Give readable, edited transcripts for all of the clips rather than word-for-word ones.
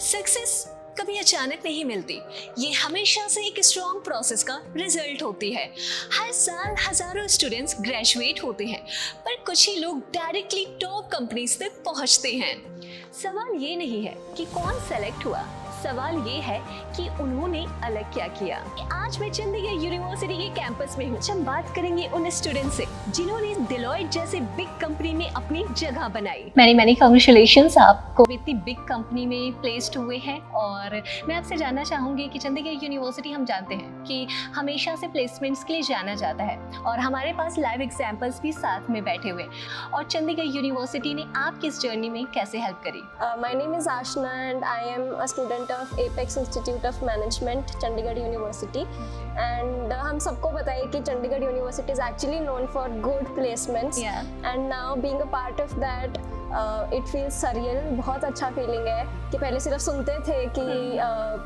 Success कभी अचानक नहीं मिलती, ये हमेशा से एक स्ट्रॉन्ग प्रोसेस का रिजल्ट होती है। हर साल हजारों स्टूडेंट्स ग्रेजुएट होते हैं, पर कुछ ही लोग डायरेक्टली टॉप कंपनीज तक पहुंचते हैं। सवाल ये नहीं है कि कौन सेलेक्ट हुआ, सवाल ये है कि उन्होंने अलग क्या किया। आज मैं चंडीगढ़ यूनिवर्सिटी के कैंपस में हूँ। हम बात करेंगे उन स्टूडेंट से जिन्होंने डेलॉयट जैसे बिग कंपनी में अपनी जगह बनाई। मैनी कांग्रेचुलेशंस, आपको इतनी बिग कंपनी में प्लेस्ड हुए हैं। और मैं आपसे जानना चाहूंगी कि चंडीगढ़ यूनिवर्सिटी हम जानते हैं कि हमेशा से प्लेसमेंट्स के लिए जाना जाता है, और हमारे पास लाइव एग्जाम्पल्स भी साथ में बैठे हुए। और चंडीगढ़ यूनिवर्सिटी ने आपकी इस जर्नी में कैसे हेल्प करी? My name is Ashna and I am a student of Apex Institute of Management, Chandigarh university. And हम सबको पता है कि Chandigarh university is actually known for good placements, and now being a part of that it feels surreal। बहुत अच्छा feeling है कि पहले सिर्फ सुनते थे कि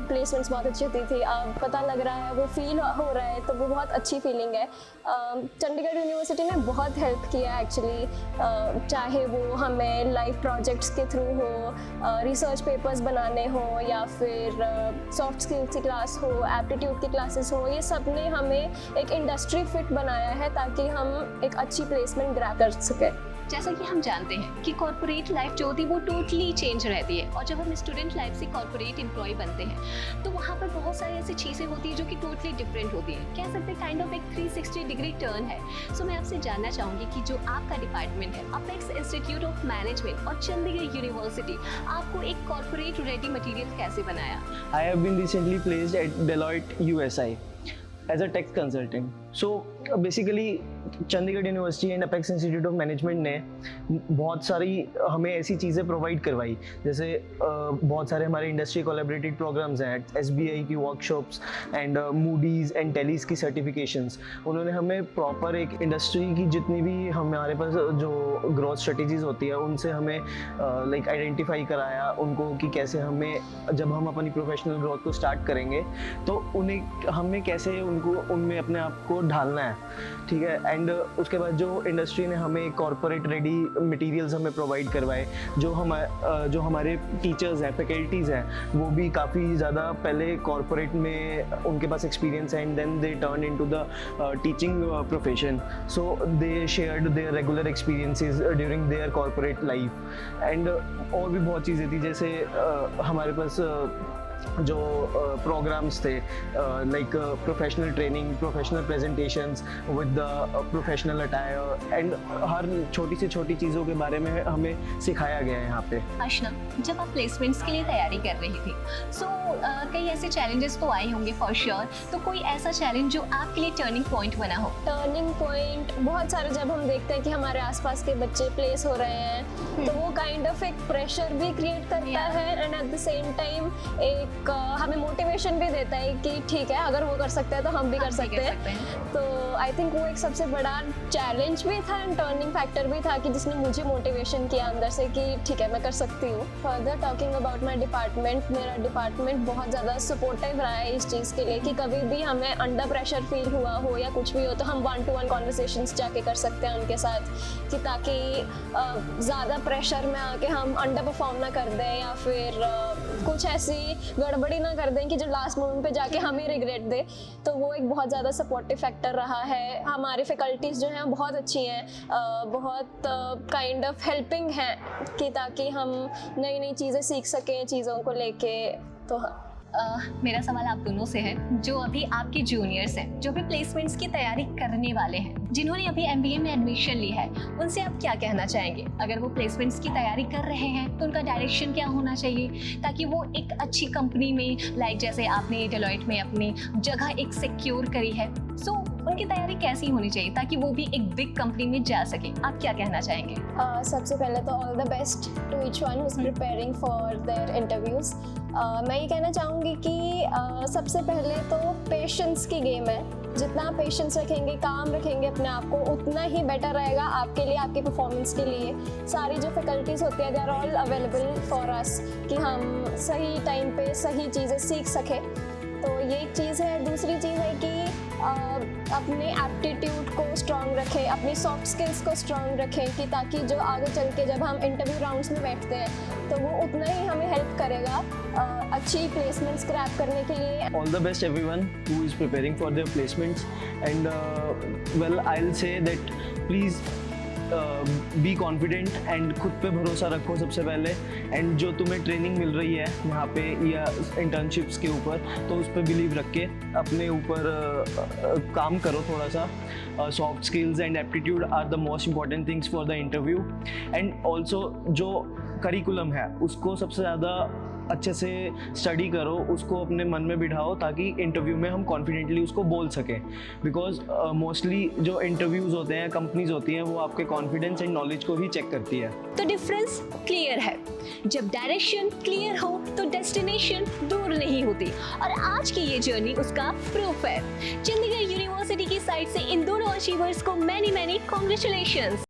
प्लेसमेंट्स बहुत अच्छी होती थी, अब पता लग रहा है, वो फील हो रहा है, तो वो बहुत अच्छी फीलिंग है। चंडीगढ़ यूनिवर्सिटी ने बहुत हेल्प किया एक्चुअली, चाहे वो हमें लाइव प्रोजेक्ट्स के थ्रू हो, रिसर्च पेपर्स बनाने हो, या फिर सॉफ्ट स्किल्स की क्लास हो, एप्टीट्यूड की क्लासेस हो, ये सब ने हमें एक इंडस्ट्री फिट बनाया है ताकि हम एक अच्छी प्लेसमेंट ग्रैब कर सकें। जैसा कि हम जानते हैं कि कॉर्पोरेट लाइफ जो होती है वो टोटली चेंज रहती है, और जब हम स्टूडेंट लाइफ से कॉर्पोरेट एम्प्लॉय बनते हैं तो वहाँ पर बहुत सारी ऐसी चीज़ें होती हैं जो कि टोटली डिफरेंट होती हैं। कह सकते हैं काइंड ऑफ एक 360 डिग्री टर्न है। सो मैं आपसे जानना चाहूँगी कि जो आपका डिपार्टमेंट है, अपेक्स इंस्टीट्यूट ऑफ मैनेजमेंट और चंडीगढ़ यूनिवर्सिटी, आपको एक कॉर्पोरेट रेडी मटीरियल कैसे बनाया? I have been recently placed at Deloitte USI as a tax consultant. So basically Chandigarh university and apex institute of management ने बहुत सारी हमें ऐसी चीज़ें प्रोवाइड करवाई, जैसे बहुत सारे हमारे इंडस्ट्री कोलैबोरेटेड प्रोग्राम्स हैं, SBI की वर्कशॉप्स एंड मूडीज़ एंड टेलीज की सर्टिफिकेशंस। उन्होंने हमें प्रॉपर एक इंडस्ट्री की जितनी भी हमारे पास जो ग्रोथ स्ट्रेटजीज होती है उनसे हमें लाइक आइडेंटिफाई कराया उनको कि कैसे हमें, जब हम अपनी प्रोफेशनल ग्रोथ को स्टार्ट करेंगे तो उन्हें हमें कैसे उनको उनमें अपने आप को ढालना है, ठीक है। एंड उसके बाद जो इंडस्ट्री ने हमें कॉर्पोरेट रेडी मटेरियल्स हमें प्रोवाइड करवाए, जो हमारे टीचर्स हैं, फैकल्टीज़ हैं, वो भी काफ़ी ज़्यादा पहले कॉर्पोरेट में उनके पास एक्सपीरियंस है, and then they turn into the teaching profession. So they shared their regular experiences during their corporate life. And और भी बहुत चीज़ें थी, जैसे हमारे पास जो प्रोग्राम्स थे like professional training, professional presentations with the professional attire, and हर छोटी से छोटी चीज़ों के बारे में हमें सिखाया गया है यहाँ पे। आशना, जब आप प्लेसमेंट्स के लिए तैयारी कर रही थी, सो कई ऐसे चैलेंजेस तो आए होंगे फॉर श्योर, तो कोई ऐसा चैलेंज जो आपके लिए टर्निंग पॉइंट बना हो? टर्निंग पॉइंट बहुत सारे, जब हम देखते हैं कि हमारे आसपास के बच्चे प्लेस हो रहे हैं तो वो काइंड ऑफ एक प्रेशर भी क्रिएट करता है, and at the same time एक हमें मोटिवेशन भी देता है कि ठीक है, अगर वो कर सकते हैं तो हम भी कर सकते हैं। तो आई थिंक वो एक सबसे बड़ा चैलेंज भी था एंड टर्निंग फैक्टर भी था कि जिसने मुझे मोटिवेशन किया अंदर से कि ठीक है, मैं कर सकती हूँ। Further talking about my department, मेरा डिपार्टमेंट बहुत ज़्यादा सपोर्टिव रहा है इस चीज़ के लिए कि कभी भी हमें अंडर प्रेशर फील हुआ हो या कुछ भी हो तो हम 1-to-1 कॉन्वर्सेशंस जाके कर सकते हैं उनके साथ, कि ताकि ज़्यादा प्रेशर में आके हम अंडर परफॉर्म ना कर दें या फिर कुछ ऐसी गड़बड़ी ना कर दें कि जो लास्ट मोमेंट पे जाके हमें रिग्रेट दे। तो वो एक बहुत ज़्यादा सपोर्टिव फैक्टर रहा है। हमारी फैकल्टीज़ जो हैं बहुत अच्छी हैं, बहुत काइंड ऑफ हेल्पिंग हैं कि ताकि हम नई नई चीज़ें सीख सकें चीज़ों को लेके। तो हाँ, मेरा सवाल आप दोनों से है, जो अभी आपके जूनियर्स हैं, जो भी प्लेसमेंट्स की तैयारी करने वाले हैं, जिन्होंने अभी MBA में एडमिशन ली है, उनसे आप क्या कहना चाहेंगे? अगर वो प्लेसमेंट्स की तैयारी कर रहे हैं तो उनका डायरेक्शन क्या होना चाहिए ताकि वो एक अच्छी कंपनी में, लाइक जैसे आपने डेलॉयट में अपनी जगह एक सिक्योर करी है, सो उनकी तैयारी कैसी होनी चाहिए ताकि वो भी एक बिग कंपनी में जा सके? आप क्या कहना चाहेंगे? सबसे पहले तो all the best to each one who is preparing for their interviews. मैं ये कहना चाहूँगी कि सबसे पहले तो पेशेंस की गेम है। जितना पेशेंस रखेंगे, काम रखेंगे अपने आप को, उतना ही बेटर रहेगा आपके लिए, आपकी परफॉर्मेंस के लिए। सारी जो फैकल्टीज़ होती है they are all available for us कि हम सही टाइम पे सही चीज़ें सीख सकें। तो ये एक चीज़ है। दूसरी चीज़ है कि अपने एप्टीट्यूड को स्ट्रॉन्ग रखें, अपनी सॉफ्ट स्किल्स को स्ट्रॉन्ग रखें, कि ताकि जो आगे चल के जब हम इंटरव्यू राउंड्स में बैठते हैं तो वो उतना ही हमें हेल्प करेगा अच्छी प्लेसमेंट्स क्रैक करने के लिए। All the best everyone who is preparing for their placements, and well, I'll say that please be confident and खुद पे भरोसा रखो सबसे पहले, एंड जो तुम्हें ट्रेनिंग मिल रही है यहाँ पे या इंटर्नशिप्स के ऊपर, तो उस पर बिलीव रख के अपने ऊपर काम करो थोड़ा सा। Soft skills and aptitude are the most important things for the interview, and also जो करिकुलम है उसको सबसे ज़्यादा अच्छे से स्टडी करो, उसको अपने मन में बिठाओ ताकि इंटरव्यू में हम कॉन्फिडेंटली उसको बोल सकें, बिकॉज मोस्टली जो इंटरव्यूज़ होते हैं, कंपनीज होती हैं, वो आपके कॉन्फिडेंस एंड नॉलेज को ही चेक करती है। तो डिफरेंस क्लियर है, जब डायरेक्शन क्लियर हो तो डेस्टिनेशन दूर नहीं होती, और आज की ये जर्नी उसका प्रूफ है। चंडीगढ़ यूनिवर्सिटी की साइड से इन दोनों अचीवर्स को मैनी कॉन्ग्रेचुलेशंस।